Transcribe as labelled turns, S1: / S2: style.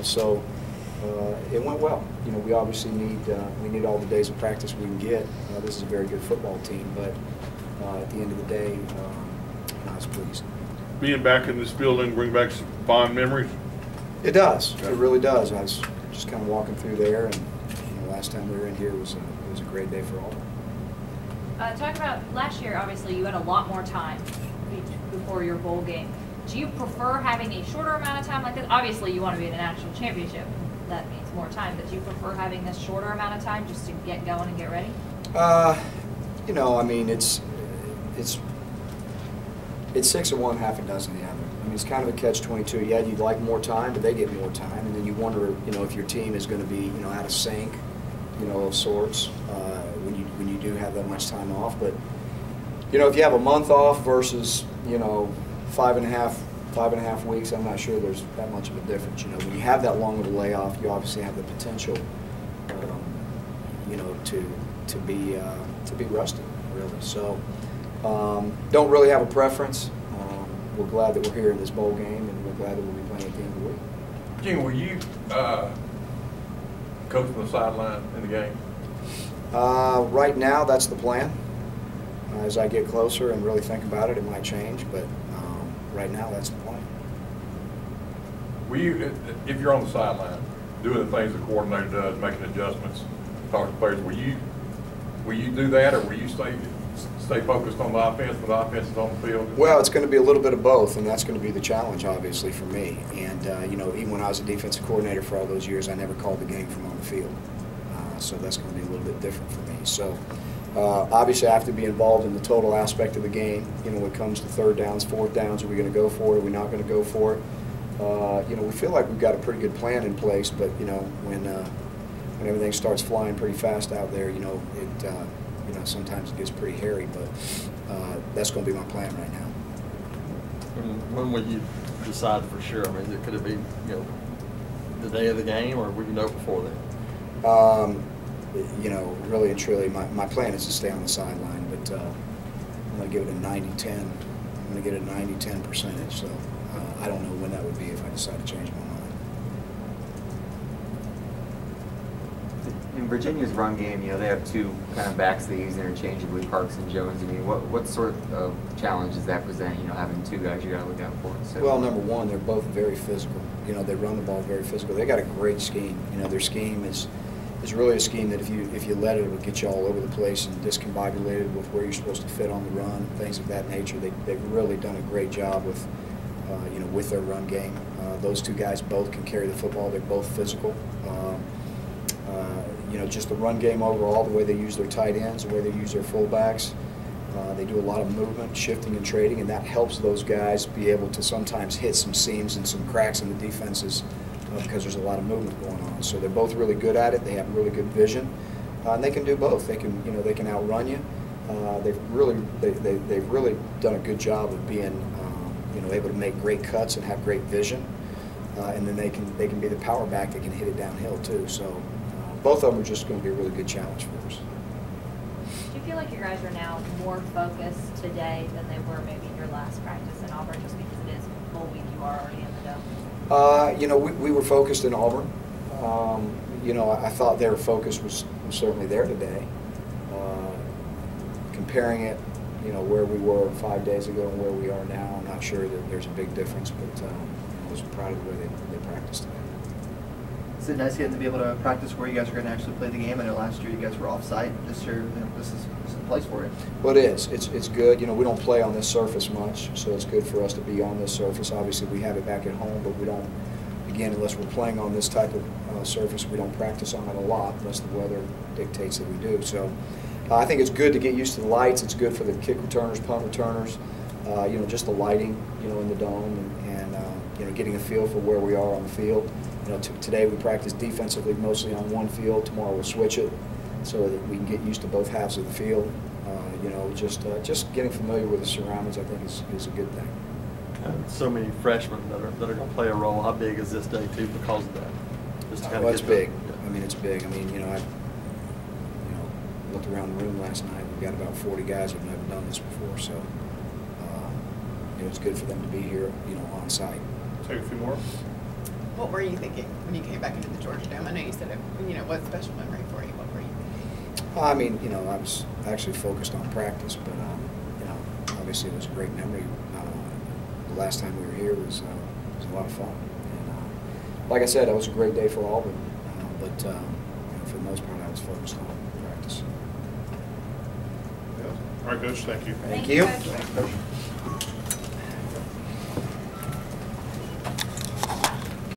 S1: So it went well. We obviously need all the days of practice we can get. This is a very good football team, but at the end of the day, I was pleased.
S2: Being back in this building bring back some fond memories?
S1: It does. It really does. I was just kind of walking through there, and last time we were in here was a great day for Auburn.
S3: Talk about last year. Obviously, you had a lot more time before your bowl game. Do you prefer having a shorter amount of time like this? Obviously, you want to be in a national championship. That means more time. But do you prefer having this shorter amount of time just to get going and get ready?
S1: I mean, it's 6 of one, half a dozen of the other. I mean, it's kind of a catch-22. Yeah, you'd like more time, but they get more time, and then you wonder, if your team is going to be, out of sync, of sorts, when you do have that much time off. But if you have a month off versus, 5.5 weeks, I'm not sure there's that much of a difference. When you have that long of a layoff, you obviously have the potential, to be rusty, really. So, don't really have a preference. We're glad that we're here in this bowl game, and we're glad that we'll be playing at the end of the week.
S4: Gene, will you coach from the sideline in the game?
S1: Right now, that's the plan. As I get closer and really think about it, it might change, but right now, that's the plan.
S4: Will you, if you're on the sideline, doing the things the coordinator does, making adjustments, talking to players, will you do that, or will you stay focused on the offense when the offense is on the field?
S1: Well, it's going to be a little bit of both, and that's going to be the challenge, obviously, for me. And, even when I was a defensive coordinator for all those years, I never called the game from on the field. So that's going to be a little bit different for me. So, obviously, I have to be involved in the total aspect of the game. When it comes to third downs, fourth downs, are we going to go for it? Are we not going to go for it? We feel like we've got a pretty good plan in place, but, when everything starts flying pretty fast out there, sometimes it gets pretty hairy, but that's going to be my plan right now.
S5: When will you decide for sure? I mean, could it be, the day of the game, or will you know before then?
S1: Really and truly, my plan is to stay on the sideline, but I'm going to give it a 90-10. I'm going to get a 90-10 percentage, so I don't know when that would be if I decide to change my mind.
S6: In Virginia's run game, they have two kind of backs they use interchangeably, Parks and Jones. I mean, what sort of challenge does that present, having two guys you got to look out for? So,
S1: well, number one, they're both very physical. They run the ball very physical. They got a great scheme. Their scheme is really a scheme that if you let it, it would get you all over the place and discombobulated with where you're supposed to fit on the run, things of that nature. They've really done a great job with, with their run game. Those two guys both can carry the football. They're both physical. Just the run game overall, the way they use their tight ends, the way they use their fullbacks. They do a lot of movement, shifting, and trading, and that helps those guys be able to sometimes hit some seams and some cracks in the defenses because there's a lot of movement going on. So they're both really good at it. They have really good vision, and they can do both. They can, they can outrun you. They've really done a good job of being, able to make great cuts and have great vision, and then they can be the power back that can hit it downhill too. So. Both of them are just going to be a really good challenge for us.
S3: Do you feel like you guys are now more focused today than they were maybe in your last practice in Auburn, just because it is full week, you are already in the dome?
S1: We were focused in Auburn. I thought their focus was certainly there today. Comparing it, where we were 5 days ago and where we are now, I'm not sure that there's a big difference, but I was proud of the way they practiced today.
S7: Is it nice getting to be able to practice where you guys are going to actually play the game? I know last year you guys were off-site. This year, this is the place for it.
S1: Well, it is. It's good. We don't play on this surface much, so it's good for us to be on this surface. Obviously, we have it back at home, but we don't, again, unless we're playing on this type of surface, we don't practice on it a lot unless the weather dictates that we do. So I think it's good to get used to the lights. It's good for the kick returners, punt returners, just the lighting, in the dome and getting a feel for where we are on the field. Today we practice defensively mostly on one field. Tomorrow we'll switch it so that we can get used to both halves of the field. Just getting familiar with the surroundings, I think, is a good thing.
S5: So many freshmen that are going to play a role. How big is this day too because of that? Just to
S1: it's big. I mean, it's big. I mean, I looked around the room last night. We've got about 40 guys who've never done this before, so it's good for them to be here, on site.
S2: Take a few more.
S8: What were you thinking when you came back into the Georgia Dome? I know you said it, was a special memory for you. What were you thinking?
S1: I mean, I was actually focused on practice, but obviously it was a great memory. The last time we were here was a lot of fun. And like I said, that was a great day for Auburn, but for the most part, I was focused on practice.
S2: All right, Coach, thank you.
S1: Thank you.
S3: Coach.
S4: Thanks, Coach.